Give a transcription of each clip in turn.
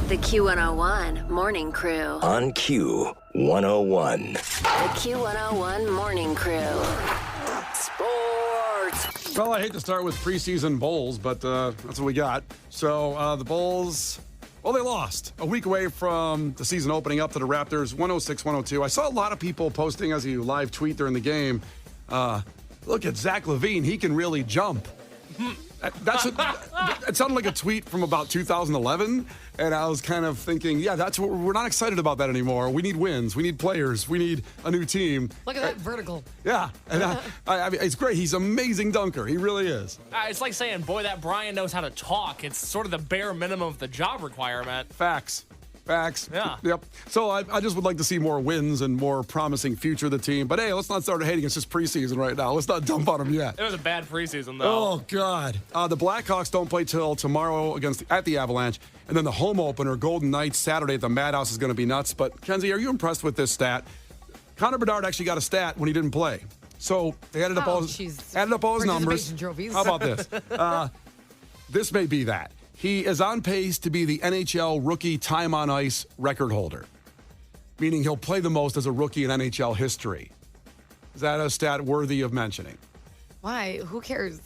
The Q101 Morning Crew. On Q101. The Q101 Morning Crew. Sports. Well, I hate to start with preseason bowls, but that's what we got. So the Bulls, well, they lost a week away from the season opening up to the Raptors, 106-102. I saw a lot of people posting as you live tweet during the game, look at Zach LaVine, he can really jump. It sounded like a tweet from about 2011, and I was kind of thinking, yeah, that's what we're not excited about that anymore. We need wins, we need players, we need a new team. Look at that vertical. Yeah, and I mean, it's great. He's an amazing dunker. He really is. It's like saying, boy, that Brian knows how to talk. It's sort of the bare minimum of the job requirement. Facts. Yeah. Yep. So I just would like to see more wins and more promising future of the team. But hey, let's not start hating. It's just preseason right now. Let's not dump on them yet. It was a bad preseason, though. Oh, God. The Blackhawks don't play till tomorrow at the Avalanche. And then the home opener, Golden Knights, Saturday at the Madhouse is going to be nuts. But, Kenzie, are you impressed with this stat? Connor Bedard actually got a stat when he didn't play. So they added up all his numbers. Trophies. How about this? This may be that. He is on pace to be the NHL rookie time on ice record holder, meaning he'll play the most as a rookie in NHL history. Is that a stat worthy of mentioning? Why? Who cares?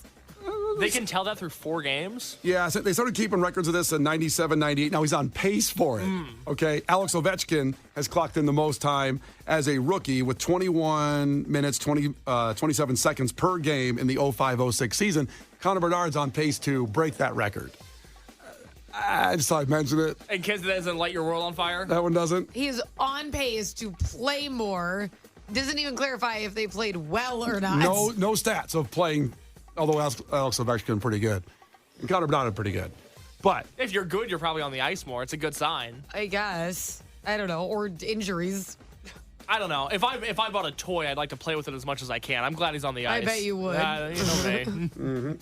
They can tell that through 4 games? Yeah, so they started keeping records of this in 97, 98. Now he's on pace for it. Okay, Alex Ovechkin has clocked in the most time as a rookie with 21 minutes, 27 seconds per game in the 05-06 season. Connor Bedard's on pace to break that record. I just thought I'd mention it. And Kenzie, that doesn't light your world on fire? That one doesn't? He's on pace to play more. Doesn't even clarify if they played well or not. No stats of playing, although Alex Ovechkin pretty good. And Connor Bedard pretty good. But If you're good, you're probably on the ice more. It's a good sign. I guess. I don't know. Or injuries. I don't know. If I bought a toy, I'd like to play with it as much as I can. I'm glad he's on the ice. I bet you would. You know me.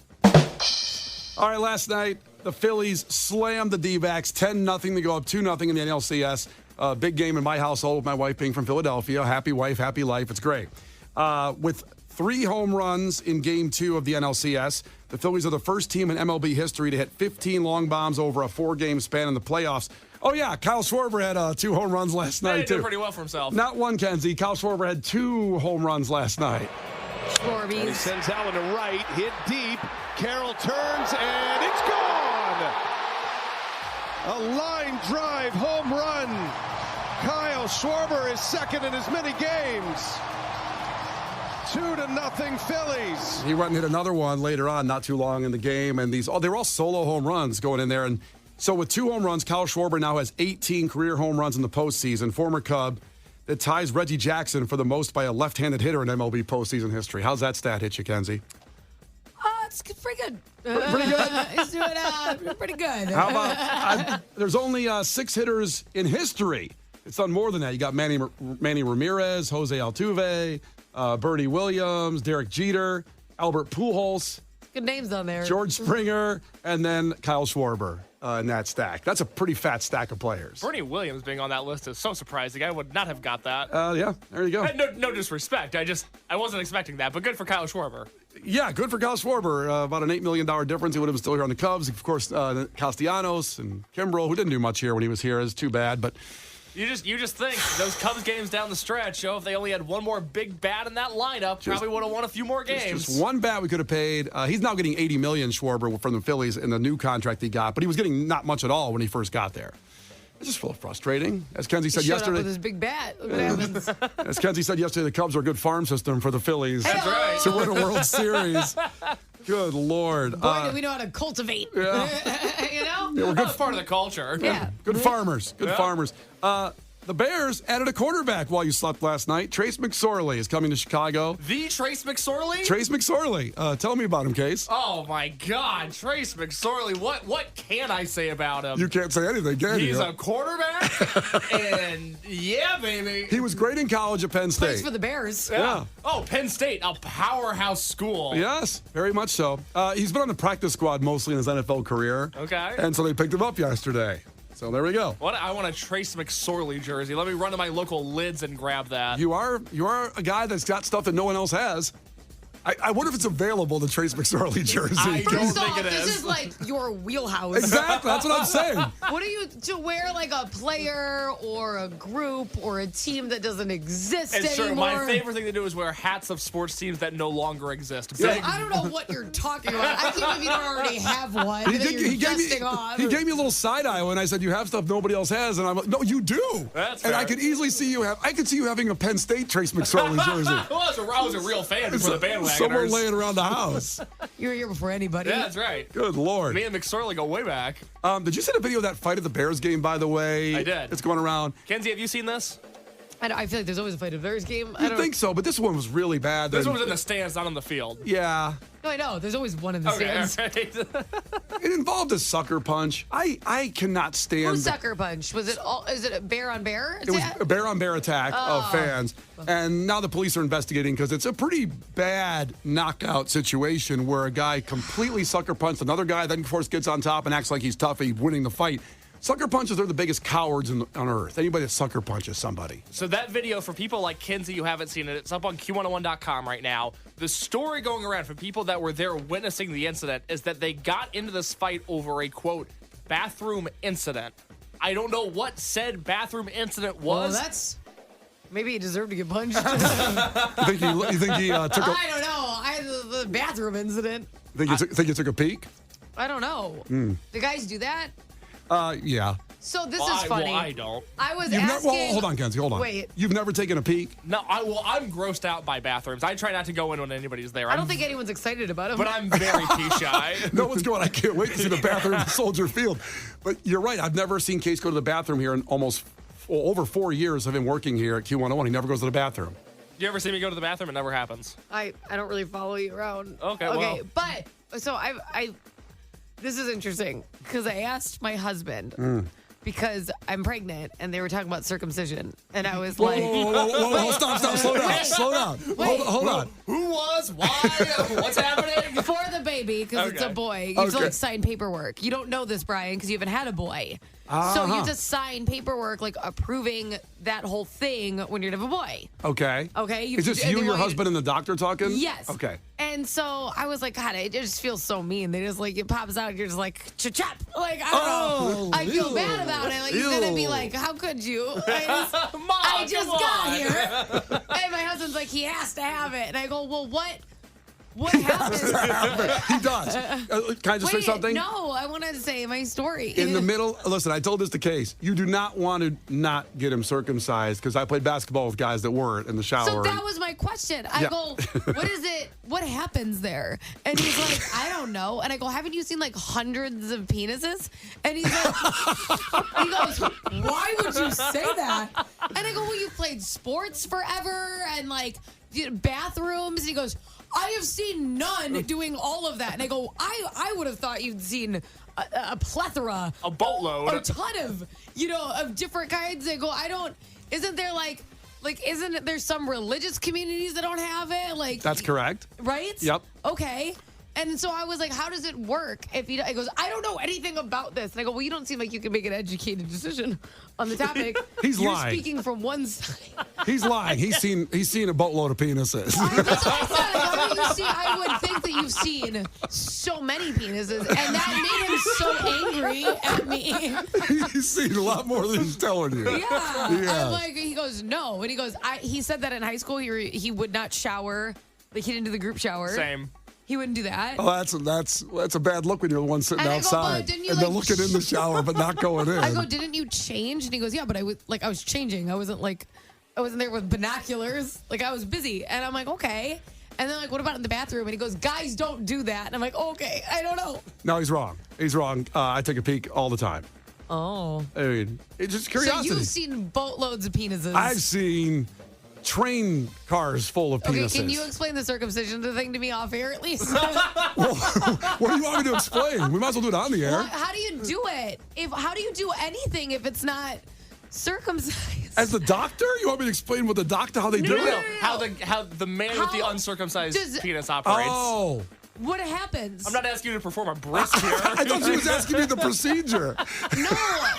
all right, last night, the Phillies slammed the D-backs 10-0 to go up 2-0 in the NLCS. Big game in my household with my wife being from Philadelphia. Happy wife, happy life. It's great. With 3 home runs in Game 2 of the NLCS, the Phillies are the first team in MLB history to hit 15 long bombs over a 4-game span in the playoffs. Oh, yeah, Kyle Schwarber had 2 home runs last night, He too. did pretty well for himself. Not one, Kenzie. Kyle Schwarber had 2 home runs last night. He Schwarbies. sends Allen to right, hit deep. Carroll turns, and it's gone! A line drive home run. Kyle Schwarber is second in as many games. 2-0 Phillies. He went and hit another one later on, not too long in the game. And they were all solo home runs going in there. And so with 2 home runs, Kyle Schwarber now has 18 career home runs in the postseason. Former Cub that ties Reggie Jackson for the most by a left-handed hitter in MLB postseason history. How's that stat hit you, Kenzie? It's pretty good. Pretty good? He's doing pretty good. How about there's only 6 hitters in history. It's done more than that. You got Manny Ramirez, Jose Altuve, Bernie Williams, Derek Jeter, Albert Pujols, Good names on there. George Springer, and then Kyle Schwarber in that stack. That's a pretty fat stack of players. Bernie Williams being on that list is so surprising. I would not have got that. Yeah, there you go. No disrespect. I wasn't expecting that, but good for Kyle Schwarber. Yeah, good for Kyle Schwarber. About an $8 million difference. He would have been still here on the Cubs. Of course, Castellanos and Kimbrel, who didn't do much here when he was here, is too bad. But You just think those Cubs games down the stretch, if they only had one more big bat in that lineup, probably would have won a few more games. Just one bat we could have paid. He's now getting $80 million, Schwarber, from the Phillies in the new contract he got, but he was getting not much at all when he first got there. It's just a little frustrating. As Kenzie said He showed yesterday. up with his big bat. Look what happens. As Kenzie said yesterday, the Cubs are a good farm system for the Phillies. That's right. To win a World Series. Good Lord. Boy, do we know how to cultivate. Yeah. You know? Yeah, we're That's part of the culture. Yeah. Good farmers. Good Yeah. farmers. The Bears added a quarterback while you slept last night. Trace McSorley is coming to Chicago. The Trace McSorley? Trace McSorley. Tell me about him, Case. Oh, my God. Trace McSorley. What can I say about him? You can't say anything, can you? He's a quarterback, and yeah, baby. He was great in college at Penn State. Plays for the Bears. Yeah. Oh, Penn State, a powerhouse school. Yes, very much so. He's been on the practice squad mostly in his NFL career. Okay. And so they picked him up yesterday. So there we go. I want a Trace McSorley jersey. Let me run to my local lids and grab that. You are a guy that's got stuff that no one else has. I wonder if it's available, the Trace McSorley jersey. I don't First think off, it this is. is like your wheelhouse. Exactly. That's what I'm saying. What are you to wear like a player or a group or a team that doesn't exist It's anymore? true. My favorite thing to do is wear hats of sports teams that no longer exist. Yeah. Big- I don't know what you're talking about. I can't believe you don't already have one. He, that you're dusting off. he gave me a little side eye when I said you have stuff nobody else has, and I'm like, no, you do. That's and fair. I could easily see you have. I could see you having a Penn State Trace McSorley jersey. I was a real fan before the bandwagoners. Somewhere laying around the house. You were here before anybody. Yeah, that's right. Good Lord. Me and McSorley go way back. Did you see the video of that fight at the Bears game, by the way? I did. It's going around. Kenzie, have you seen this? I feel like there's always a fight of Bears game. I You don't think so, but this one was really bad. This one was in the stands, not on the field. Yeah. No, I know. There's always one in the Okay, stands. all right. It involved a sucker punch. I cannot stand. Who sucker punch? Was it all? Is it a bear on bear? It was a bear-on-bear attack of fans. And now the police are investigating because it's a pretty bad knockout situation where a guy completely sucker punched another guy, then of course gets on top and acts like he's tough, he's winning the fight. Sucker punches are the biggest cowards on earth. Anybody that sucker punches somebody. So that video, for people like Kenzie who haven't seen it, it's up on Q101.com right now. The story going around for people that were there witnessing the incident is that they got into this fight over a, quote, bathroom incident. I don't know what said bathroom incident was. Well, that's... Maybe he deserved to get punched. You think he took a I don't know. The bathroom incident. think he took a peek? I don't know. Hmm. The guys do that? Yeah. So this Well, is funny. I don't. I was You've asking... well, hold on, Kenzie, hold on. Wait. You've never taken a peek? No, I'm grossed out by bathrooms. I try not to go in when anybody's there. I don't think anyone's excited about him. But I'm very pee shy. No one's going, I can't wait to see the bathroom at Soldier Field. But you're right. I've never seen Case go to the bathroom here in almost over 4 years of him working here at Q101. He never goes to the bathroom. You ever see me go to the bathroom? It never happens. I don't really follow you around. Okay, well. But, so I this is interesting because I asked my husband because I'm pregnant and they were talking about circumcision. And I was like, Whoa, stop, slow down. Wait. Hold on. Who was? Why? What's happening? for the baby, because it's a Okay. boy, you have to Okay. like sign paperwork. You don't know this, Brian, because you haven't had a boy. So you have to sign paperwork like approving that whole thing when you're to have a boy. Okay. Okay, Is this and you, they your want you- husband, and the doctor talking? Yes. Okay. And so I was like, God, it just feels so mean. They just like, it pops out, you're just like, chop. Like, I don't know. I feel bad about it. Like, he's going to be like, how could you? I just come got on. here. And my husband's like, he has to have it. And I go, well, what happened? He does. Can I just say Wait, something? no, I wanted to say my story. In the middle, listen, I told this to Case. You do not want to not get him circumcised because I played basketball with guys that weren't in the shower. So that was my question. I Yeah. go, what is it? What happens there? And he's like, I don't know. And I go, haven't you seen like hundreds of penises? And he's like, he goes, why would you say that? And I go, well, you played sports forever and like bathrooms. And he goes, I have seen none doing all of that. And I go, I would have thought you'd seen a plethora, A boatload. a ton of, of different kinds. I go, isn't there like, isn't there some religious communities that don't have it? Like, That's correct. right? Yep. Okay. And so I was like, how does it work? If he goes, I don't know anything about this. And I go, well, you don't seem like you can make an educated decision on the topic. He's You're lying. speaking from one side. He's lying. He's seen a boatload of penises. That's what I said. How do you see? I would think that you've seen so many penises, and that made him so angry at me. He's seen a lot more than he's telling you. Yeah. Yeah. I'm like, he goes, no. And he goes, he said that in high school he would not shower. Like, he didn't do the group shower. Same. He wouldn't do that. Oh, that's a bad look when you're the one sitting And I go, well, outside didn't you, and they're like, looking in the shower but not going in. I go, didn't you change? And he goes, yeah, but I was changing. I wasn't there with binoculars. Like, I was busy. And I'm like, okay. And then, like, what about in the bathroom? And he goes, guys don't do that. And I'm like, okay, I don't know. No, he's wrong. He's wrong. I take a peek all the time. Oh. I mean, it's just So curiosity. you've seen boatloads of penises. I've seen train cars full of Okay, penises. can you explain the circumcision thing to me off air at least? What do you want me to explain? We might as well do it on the air. Well, how do you do it? How do you do anything if it's not circumcised? As the doctor, you want me to explain what the doctor how they do No, it? how the man with the How uncircumcised does- penis operates. Oh, What happens? I'm not asking you to perform a brisk here. I thought she was asking me the procedure.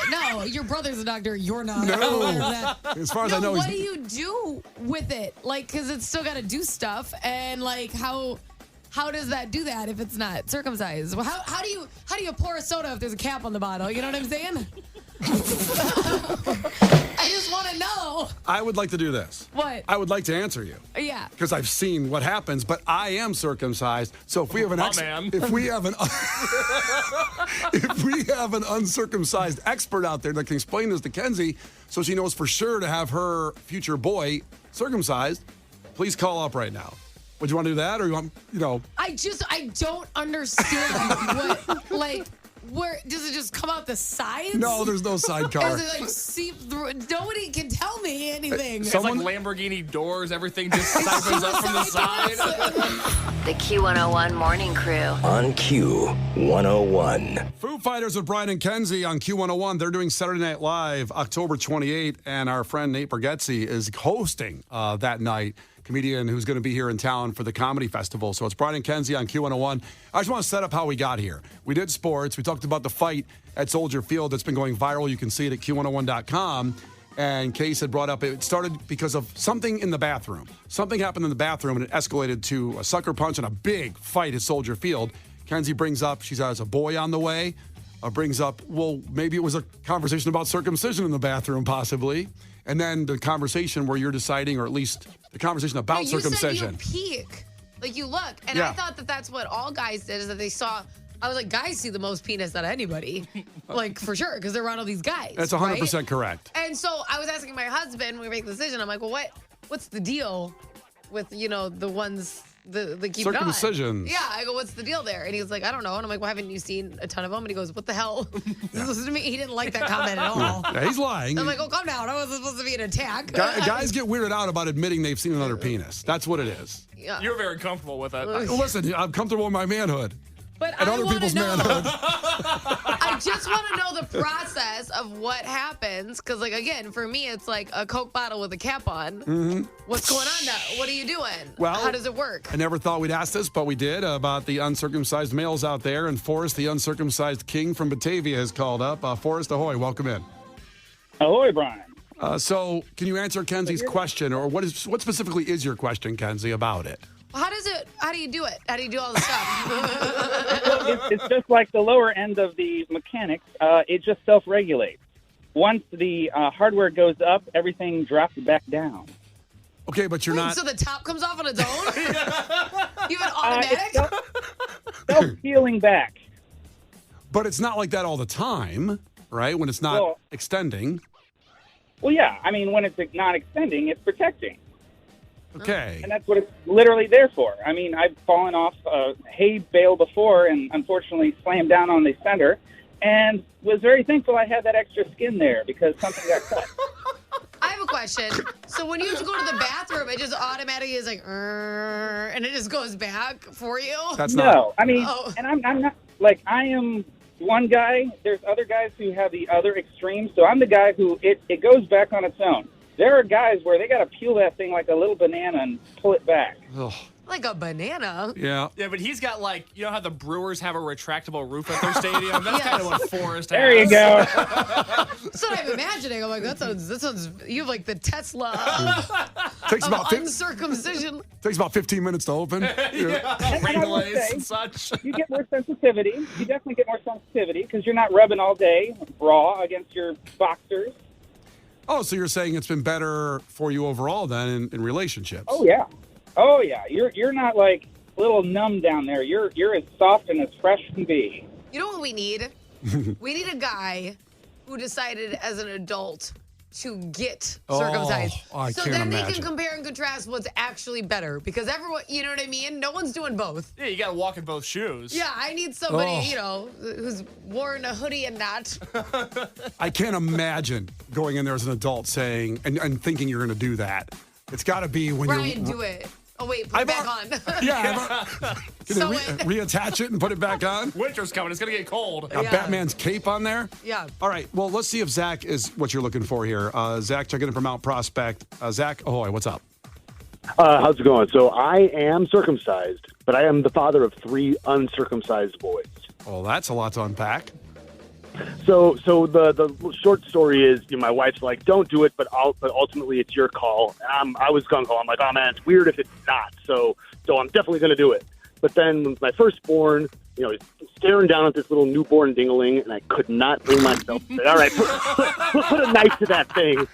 No, your brother's a doctor. You're not. No. As far as I know, what do you do with it? Like, because it's still got to do stuff, and like, how does that do that if it's not circumcised? Well, how do you pour a soda if there's a cap on the bottle? You know what I'm saying? I just want to know. I would like to do this. What? I would like to answer you. Yeah. Because I've seen what happens, but I am circumcised. So if we have if we have an uncircumcised expert out there that can explain this to Kenzie, so she knows for sure to have her future boy circumcised, please call up right now. Would you want to do that, or you want, I don't understand what, like, where does it just come out the sides? No, there's no sidecar. Does it like seep through? Nobody can tell me anything. It's like Lamborghini doors. Everything just siphons up from the side. The Q101 Morning Crew. On Q101. Foo Fighters with Brian and Kenzie on Q101. They're doing Saturday Night Live October 28th, and our friend Nate Bargatze is hosting that night. Comedian who's going to be here in town for the comedy festival. So it's Brian and Kenzie on Q101. I just want to set up how we got here. We did sports. We talked about the fight at Soldier Field that's been going viral. You can see it at Q101.com. And Case had brought up, it started because of something in the bathroom. Something happened in the bathroom, and it escalated to a sucker punch and a big fight at Soldier Field. Kenzie brings up, she has a boy on the way. Brings up, well, maybe it was a conversation about circumcision in the bathroom, possibly. And then the conversation where you're deciding, or at least the conversation about circumcision. You said you peek, like you look, and Yeah. I thought that's what all guys did, is that they saw. I was like, guys see the most penis out of anybody, like for sure, because they're around all these guys. That's 100% correct. And so I was asking my husband when we make the decision. I'm like, well, what's the deal with the ones the keep Circumcisions. Yeah, I go, what's the deal there? And he was like, I don't know. And I'm like, well, haven't you seen a ton of them? And he goes, what the hell? Listen to me. He didn't like that comment at all. Yeah, he's lying. I'm like, oh, calm down. I wasn't supposed to be an attack. Guys get weirded out about admitting they've seen another penis. That's what it is. Yeah. You're very comfortable with it. Listen, I'm comfortable with my manhood. But And I other wanna people's know, manhood. I just want to know the process of what happens. Because, like, again, for me, it's like a Coke bottle with a cap on. Mm-hmm. What's going on now? What are you doing? Well, how does it work? I never thought we'd ask this, but we did, about the uncircumcised males out there. And Forrest, the uncircumcised king from Batavia, has called up. Forrest, ahoy, welcome in. Ahoy, Brian. So can you answer Kenzie's question, or what specifically is your question, Kenzie, about it? How do you do it? How do you do all the stuff? Well, it's just like the lower end of the mechanics. It just self-regulates. Once the hardware goes up, everything drops back down. Okay, but you're not... So the top comes off on its own? Even automatic? Self-peeling back. But it's not like that all the time, right? When it's not extending. Well, yeah. I mean, when it's not extending, it's protecting. Okay. And that's what it's literally there for. I mean, I've fallen off a hay bale before and unfortunately slammed down on the center and was very thankful I had that extra skin there because something got cut. I have a question. So when you go to the bathroom, it just automatically is like, and it just goes back for you? That's no, not... I mean, and I'm not, like, I am one guy. There's other guys who have the other extreme. So I'm the guy who it goes back on its own. There are guys where they got to peel that thing like a little banana and pull it back. Ugh. Like a banana? Yeah. Yeah, but he's got, like, you know how the Brewers have a retractable roof at their stadium? That's kind of what Forrest has. There you go. That's what I'm imagining. I'm like, that sounds, you have like the Tesla Takes of about uncircumcision. Takes about 15 minutes to open. Yeah. Ring I will lights say, and such. You get more sensitivity. You definitely get more sensitivity because you're not rubbing all day raw against your boxers. Oh, so you're saying it's been better for you overall then in relationships? Oh yeah. You're not like a little numb down there. You're as soft and as fresh can be. You know what we need? We need a guy who decided as an adult to get circumcised. I so can't then they imagine. can compare and contrast what's actually better. Because everyone, you know what I mean? No one's doing both. Yeah, you got to walk in both shoes. Yeah, I need somebody, who's worn a hoodie and not. I can't imagine going in there as an adult saying and thinking you're going to do that. It's got to be when Brian, you're... do it. Oh, wait, put it back on. Yeah. Can Sew they it. reattach it and put it back on? Winter's coming. It's going to get cold. Got Batman's cape on there? Yeah. All right. Well, let's see if Zach is what you're looking for here. Zach checking in from Mount Prospect. Zach, ahoy, what's up? How's it going? So I am circumcised, but I am the father of 3 uncircumcised boys. Well, that's a lot to unpack. So the short story is, my wife's like, don't do it, but ultimately it's your call. I was gung ho. I'm like, oh man, it's weird if it's not. So I'm definitely going to do it. But then my firstborn, he's staring down at this little newborn dingaling, and I could not bring myself to say, all right, put a knife to that thing.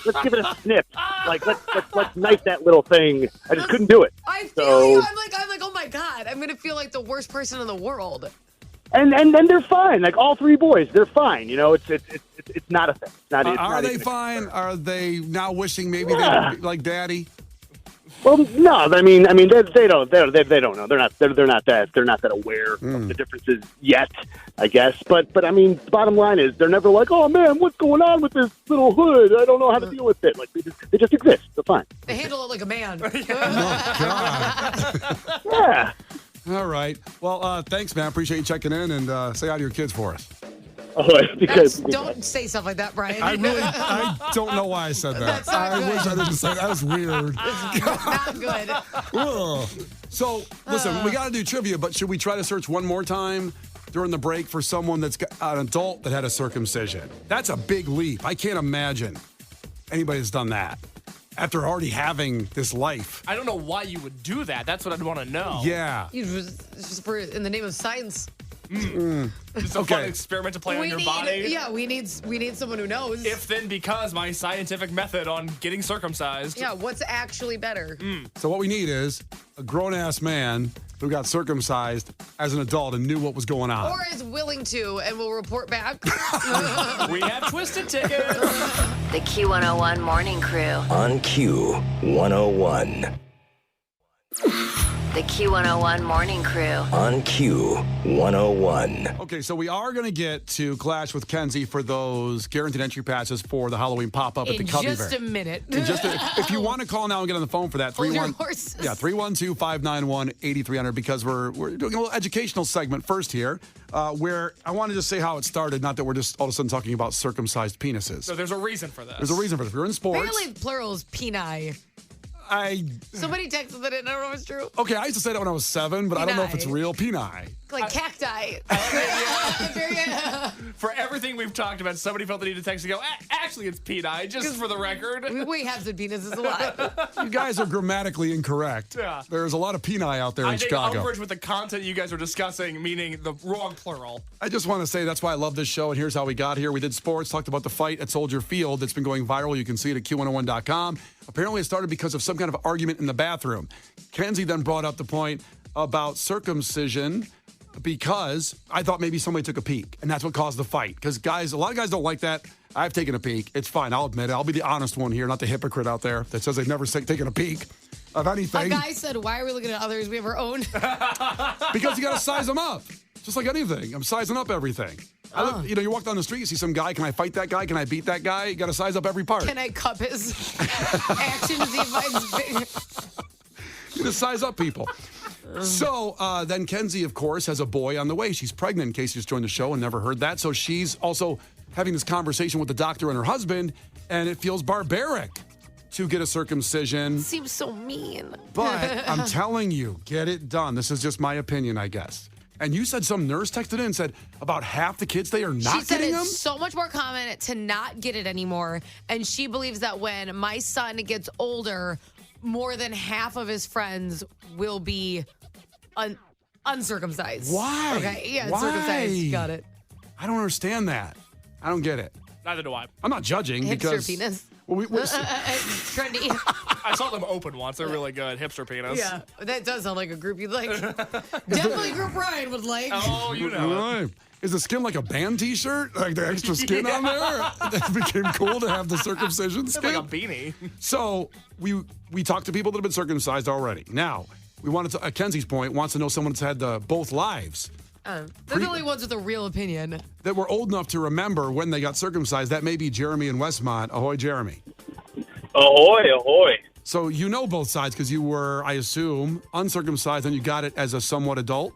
Let's give it a snip. Like let's knife that little thing. I just couldn't do it. I feel you. I'm like, oh my God, I'm gonna feel like the worst person in the world. And they're fine. Like all 3 boys, they're fine. It's not a thing. Are they fine? Are they now wishing maybe they would be like daddy? Well, no. I mean, they don't know. They're not that aware of the differences yet, I guess. But I mean, the bottom line is they're never like, oh man, what's going on with this little hood? I don't know how to deal with it. Like they just exist. They're fine. They handle it like a man. Oh God. Yeah. All right. Well, thanks, man. Appreciate you checking in and say hi to your kids for us. Don't say stuff like that, Brian. I don't know why I said that. That's not good. Wish I didn't say that. That was weird. Not good. Ugh. So, listen, we got to do trivia, but should we try to search one more time during the break for someone that's an adult that had a circumcision? That's a big leap. I can't imagine anybody's done that after already having this life. I don't know why you would do that. That's what I'd want to know. Yeah. Just in the name of science. Just a fun experiment to play on your body. Yeah, we need someone who knows. If then because my scientific method on getting circumcised. Yeah, what's actually better? So what we need is a grown-ass man who got circumcised as an adult and knew what was going on. Or is willing to and will report back. We have twisted tickets. The Q101 Morning Crew. On Q101. The Q101 Morning Crew. On Q101. Okay, so we are going to get to Clash with Kenzie for those guaranteed entry passes for the Halloween pop-up at the Cubby just Bear. a minute. If you want to call now and get on the phone for that, Hold your horses. 312-591-8300, because we're doing a little educational segment first here, where I want to just say how it started, not that we're just all of a sudden talking about circumcised penises. So there's a reason for this. There's a reason for this. If you're in sports. Apparently plural is peni. Somebody texted that in. I don't know if it's true. Okay, I used to say that when I was 7, but I don't know if it's real. Peni. Like cacti. For everything we've talked about, somebody felt the need to text and go, actually, it's peni, just for the record. We have said penises a lot. You guys are grammatically incorrect. Yeah. There's a lot of peni out there in Chicago. I take umbrage with the content you guys are discussing, meaning the wrong plural. I just want to say that's why I love this show, and here's how we got here. We did sports, talked about the fight at Soldier Field that's been going viral. You can see it at Q101.com. Apparently, it started because of some kind of argument in the bathroom. Kenzie then brought up the point about circumcision because I thought maybe somebody took a peek, and that's what caused the fight. Because a lot of guys don't like that. I've taken a peek. It's fine. I'll admit it. I'll be the honest one here, not the hypocrite out there that says they've never taken a peek of anything. A guy said, why are we looking at others? We have our own. Because you got to size them up. Just like anything. I'm sizing up everything. You walk down the street, you see some guy. Can I fight that guy? Can I beat that guy? You got to size up every part. Can I cup his action to see if mine's big? You just size up people. So then Kenzie, of course, has a boy on the way. She's pregnant, in case you just joined the show and never heard that. So she's also having this conversation with the doctor and her husband, and it feels barbaric to get a circumcision. Seems so mean. But I'm telling you, get it done. This is just my opinion, I guess. And you said some nurse texted in and said about half the kids, they are not getting them? She said it's so much more common to not get it anymore. And she believes that when my son gets older, more than half of his friends will be uncircumcised. Why? Okay, yeah, Why? uncircumcised. Got it. I don't understand that. I don't get it. Neither do I. I'm not judging Hipster because... penis. Well, trendy. I saw them open once. They're really good. Hipster penis. Yeah, that does sound like a group you'd like. Definitely a group Ryan would like. Oh, you know. Right. Is the skin like a band t-shirt? Like the extra skin on there? It became cool to have the circumcision skin? Like a beanie. So we talked to people that have been circumcised already. Now, we wanted to, Kenzie's point, wants to know someone that's had both lives. They're the only ones with a real opinion. That were old enough to remember when they got circumcised. That may be Jeremy in Westmont. Ahoy, Jeremy. Ahoy, ahoy. So you know both sides because you were, I assume, uncircumcised and you got it as a somewhat adult?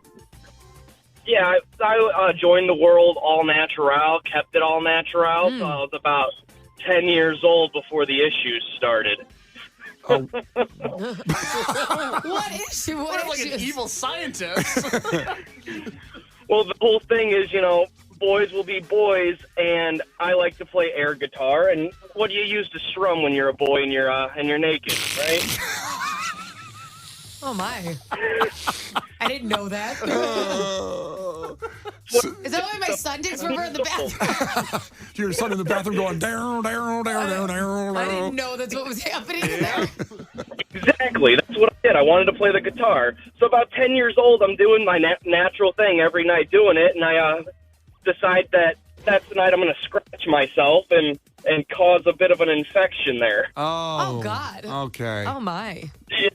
Yeah, I joined the world all natural, kept it all natural. So I was about 10 years old before the issues started. What issue? What What like an issues? evil scientist? Well, the whole thing is, boys will be boys, and I like to play air guitar. And what do you use to strum when you're a boy and you're naked, right? Oh my! I didn't know that. Is that why my son takes forever in the bathroom? Your son in the bathroom going down, down, down, down, down. I didn't know that's what was happening in there. Exactly. That's what I did. I wanted to play the guitar. So about 10 years old, I'm doing my natural thing every night doing it, and I decide that that's the night I'm going to scratch myself and cause a bit of an infection there. Oh, God. Okay. Oh my! Yeah.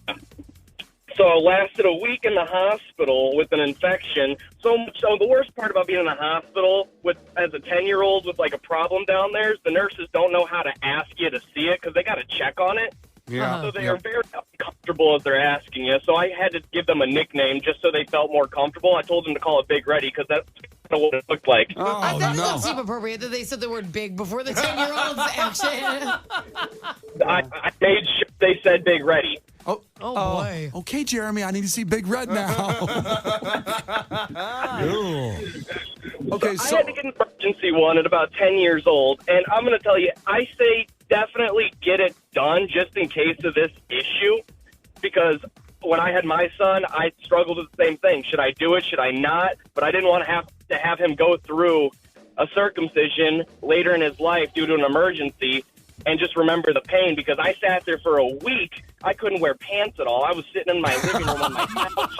So I lasted a week in the hospital with an infection. So the worst part about being in the hospital as a 10-year-old with like a problem down there is the nurses don't know how to ask you to see it because they got to check on it. Yeah. So they are very uncomfortable as they're asking you. So I had to give them a nickname just so they felt more comfortable. I told them to call it Big Reddy because that's kind of what it looked like. Oh, That no. doesn't seem appropriate that they said the word big before the 10-year-old's action. I made sure they said Big Reddy. Oh, boy. Okay, Jeremy, I need to see Big Red now. Ew. Okay, I had to get an emergency one at about 10 years old, and I'm going to tell you, I say definitely get it done just in case of this issue, because when I had my son, I struggled with the same thing. Should I do it? Should I not? But I didn't want to have him go through a circumcision later in his life due to an emergency and just remember the pain, because I sat there for a week. I couldn't wear pants at all. I was sitting in my living room on my couch.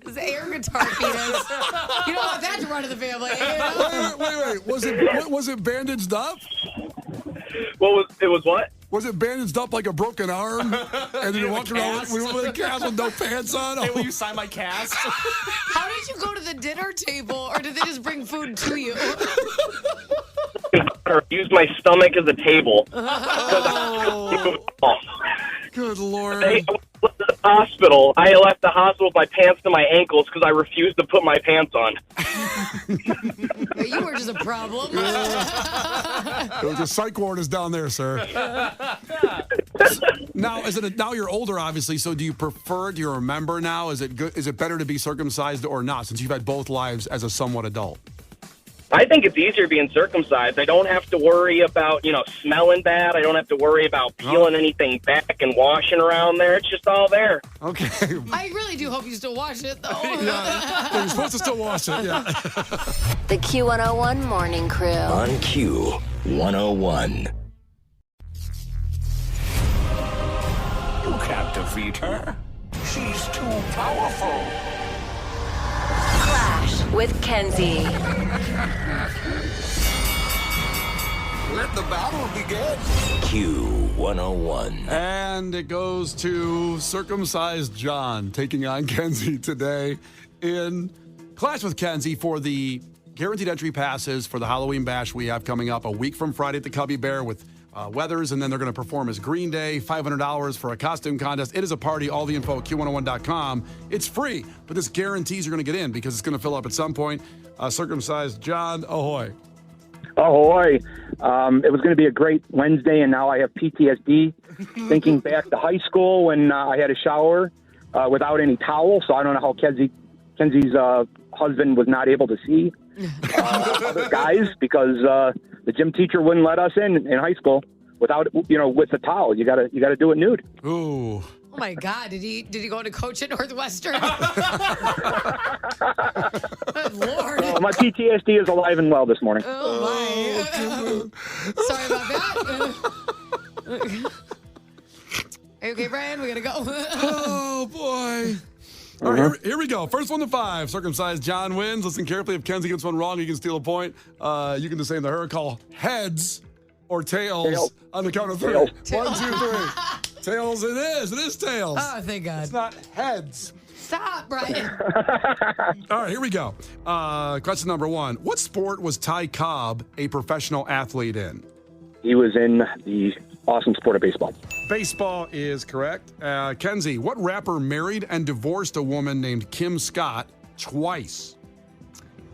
It's air guitar penis. You don't want that to run in the family. Wait. Was it bandaged up? It was what? Was it bandaged up like a broken arm? And then you walked around with a cast with no pants on? Hey, will you sign my cast? How did you go to the dinner table, or did they just bring food to you? Or use my stomach as a table. Good Lord. I left the hospital. I left the hospital with my pants to my ankles because I refused to put my pants on. You were just a problem. The psych ward is down there, sir. Now, now you're older, obviously. So, do you remember now? Is it good? Is it better to be circumcised or not? Since you've had both lives as a somewhat adult. I think it's easier being circumcised. I don't have to worry about, smelling bad. I don't have to worry about peeling anything back and washing around there. It's just all there. Okay. I really do hope you still wash it, though. Yeah, you're supposed to still wash it, yeah. The Q101 Morning Crew. On Q101. You can't defeat her. She's too powerful. Clash with Kenzie. Let the battle begin. Q101. And it goes to circumcised John taking on Kenzie today in Clash with Kenzie for the guaranteed entry passes for the Halloween bash we have coming up a week from Friday at the Cubby Bear with Weathers, and then they're going to perform as Green Day, $500 for a costume contest. It is a party. All the info at Q101.com. It's free, but this guarantees you're going to get in because it's going to fill up at some point. Circumcised John, ahoy. Ahoy. It was going to be a great Wednesday, and now I have PTSD thinking back to high school when I had a shower without any towel, so I don't know how Kenzie's husband was not able to see other guys because the gym teacher wouldn't let us in high school without, with the towel. You gotta do it nude. Ooh. Oh my God! Did he go to coach at Northwestern? Good Lord! Oh, my PTSD is alive and well this morning. Oh my! Sorry about that. Are you okay, Brian? We gotta go. Oh boy! All right, here we go. First one to 5. Circumcised John wins. Listen carefully. If Kenzie gets one wrong, you can steal a point. You can do the same to her. Call heads or tails on the count of 3. Tails. 1, 2, 3. Tails it is. It is tails. Oh, thank God. It's not heads. Stop, Brian. All right, here we go. Question number 1. What sport was Ty Cobb a professional athlete in? He was in the awesome sport of baseball. Baseball is correct. Kenzie, what rapper married and divorced a woman named Kim Scott twice?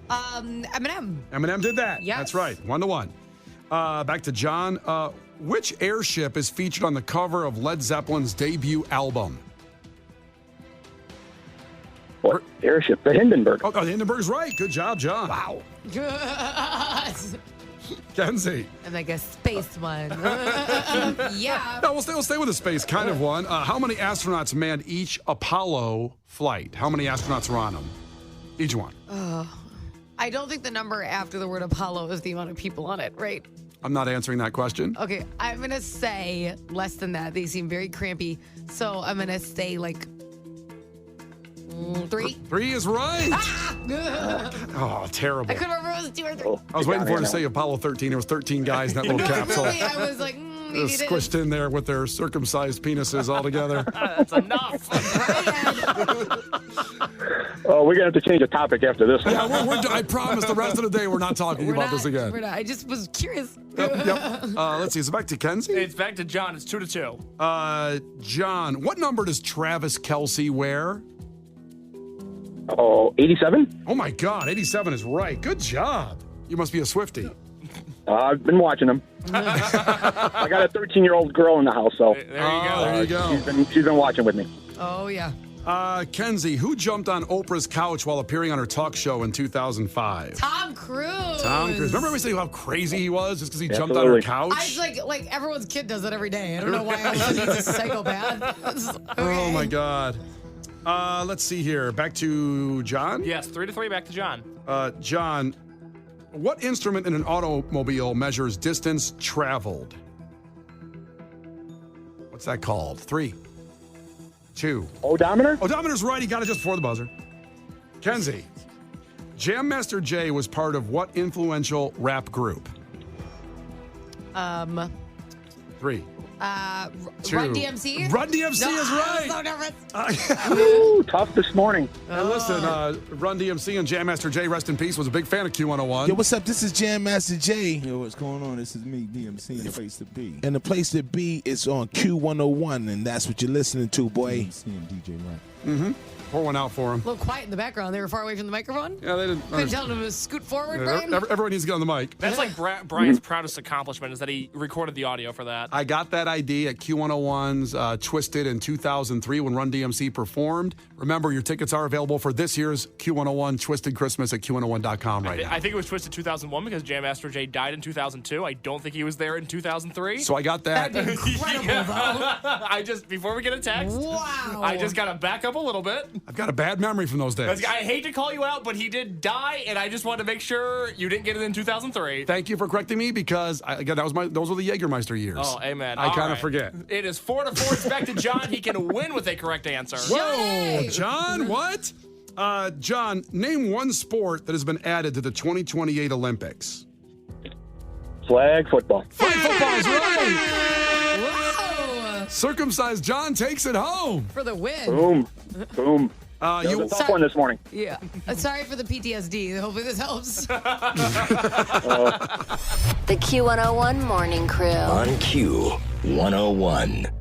Eminem. Eminem did that. Yes. That's right. 1-1. Back to John. Which airship is featured on the cover of Led Zeppelin's debut album? What airship? The Hindenburg. Oh, the Hindenburg's right. Good job, John. Wow. Kenzie. And like a space one. Yeah. No, we'll stay with the space kind of one. How many astronauts manned each Apollo flight? How many astronauts were on them? Each one. I don't think the number after the word Apollo is the amount of people on it, right? I'm not answering that question. Okay, I'm going to say less than that. They seem very crampy. So I'm going to say like 3. 3 is right. Oh, terrible. I couldn't remember if it was 2 or 3. I was waiting for her to say Apollo 13. There was 13 guys in that little capsule. Really, I was like, They're squished in there with their circumcised penises all together. That's enough. Oh, we're going to have to change the topic after this one. Yeah, I promise the rest of the day we're not talking about this again. We're not. I just was curious. Yep. Let's see. Is it back to Kenzie? It's back to John. It's 2-2. John, what number does Travis Kelce wear? Oh, 87? Oh, my God. 87 is right. Good job. You must be a Swiftie. I've been watching them. I got a 13-year-old girl in the house, so. There you go. There you go. She's been watching with me. Oh, yeah. Kenzie, who jumped on Oprah's couch while appearing on her talk show in 2005? Tom Cruise. Tom Cruise. Remember we say how crazy he was just because he jumped on Absolutely. her couch? I was like everyone's kid does that every day. I don't know why I was he's a psychopath. Okay. Oh, my God. Let's see here. Back to John? Yes, 3-3. Back to John. John, what instrument in an automobile measures distance traveled? What's that called? 3, 2. Odometer? Odometer's right. He got it just before the buzzer. Kenzie, Jam Master Jay was part of what influential rap group? 3, 2. Run DMC? Run DMC is right. I'm so nervous. Ooh, tough this morning. And listen, Run DMC and Jam Master Jay, rest in peace, was a big fan of Q101. Yo, what's up? This is Jam Master Jay. Yo, what's going on? This is me, DMC, and the place to be. And the place to be is on Q101, and that's what you're listening to, boy. DMC and DJ Rock. Mm-hmm. Pour one out for him. A little quiet in the background. They were far away from the microphone. Yeah, they didn't. Couldn't tell them to scoot forward, Brian. Everyone needs to get on the mic. That's like Brian's proudest accomplishment is that he recorded the audio for that. I got that ID at Q101's Twisted in 2003 when Run DMC performed. Remember, your tickets are available for this year's Q101 Twisted Christmas at Q101.com right now. I think it was Twisted 2001 because Jam Master Jay died in 2002. I don't think he was there in 2003. So I got that. That'd be incredible, though. Before we get a text, Wow. I just got to back up a little bit. I've got a bad memory from those days. I hate to call you out, but he did die, and I just wanted to make sure you didn't get it in 2003. Thank you for correcting me because, again, those were the Jägermeister years. Oh, amen. I kind of forget. It is 4-4. It's back to John. He can win with a correct answer. Whoa, John, what? John, name one sport that has been added to the 2028 Olympics. Flag football. Flag football is right. Whoa. Circumcised John takes it home. For the win. Boom. Boom. You was a tough one this morning. Yeah. Sorry for the PTSD. Hopefully this helps. The Q101 Morning Crew. On Q101.